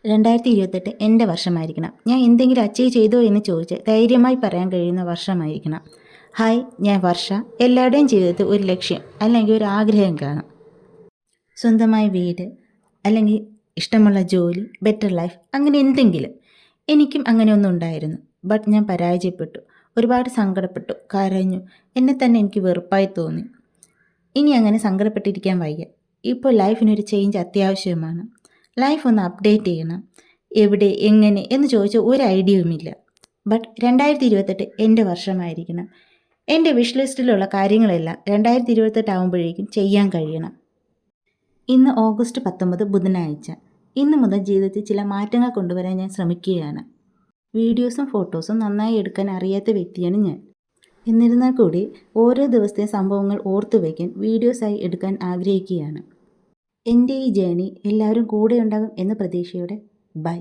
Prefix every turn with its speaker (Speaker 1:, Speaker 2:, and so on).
Speaker 1: 2028 എൻ്റെ വർഷമായിരിക്കണം. ഞാൻ എന്തെങ്കിലും അച്ചീവ് ചെയ്തോ എന്ന് ചോദിച്ച് ധൈര്യമായി പറയാൻ കഴിയുന്ന വർഷമായിരിക്കണം. ഹായ്, ഞാൻ വർഷ. എല്ലാവരുടെയും ജീവിതത്തിൽ ഒരു ലക്ഷ്യം അല്ലെങ്കിൽ ഒരു ആഗ്രഹം കാണും. സ്വന്തമായ വീട്, അല്ലെങ്കിൽ ഇഷ്ടമുള്ള ജോലി, ബെറ്റർ ലൈഫ്, അങ്ങനെ എന്തെങ്കിലും. എനിക്കും അങ്ങനെ ഒന്നും ഉണ്ടായിരുന്നു. ബട്ട് ഞാൻ പരാജയപ്പെട്ടു. ഒരുപാട് സങ്കടപ്പെട്ടു, കരഞ്ഞു. എന്നെ തന്നെ എനിക്ക് വെറുപ്പായി തോന്നി. ഇനി അങ്ങനെ സങ്കടപ്പെട്ടിരിക്കാൻ വയ്യ. ഇപ്പോൾ ലൈഫിനൊരു ചേഞ്ച് അത്യാവശ്യമാണ്. ലൈഫ് ഒന്ന് അപ്ഡേറ്റ് ചെയ്യണം. എവിടെ, എങ്ങനെ എന്ന് ചോദിച്ചാൽ ഒരു ഐഡിയയുമില്ല. ബട്ട് 2028 എൻ്റെ വർഷമായിരിക്കണം. എൻ്റെ വിഷ് ലിസ്റ്റിലുള്ള കാര്യങ്ങളെല്ലാം 2028 ആകുമ്പോഴേക്കും ചെയ്യാൻ കഴിയണം. ഇന്ന് ഓഗസ്റ്റ് 19 ബുധനാഴ്ച. ഇന്ന് മുതൽ ജീവിതത്തിൽ ചില മാറ്റങ്ങൾ കൊണ്ടുവരാൻ ഞാൻ ശ്രമിക്കുകയാണ്. വീഡിയോസും ഫോട്ടോസും നന്നായി എടുക്കാൻ അറിയാത്ത വ്യക്തിയാണ് ഞാൻ. എന്നിരുന്നാൽ കൂടി ഓരോ ദിവസത്തെ സംഭവങ്ങൾ ഓർത്തു വയ്ക്കാൻ വീഡിയോസായി എടുക്കാൻ ആഗ്രഹിക്കുകയാണ്. എൻ്റെ ഈ ജേണി എല്ലാവരും കൂടെ ഉണ്ടാകും എന്ന പ്രതീക്ഷയോടെ ബൈ.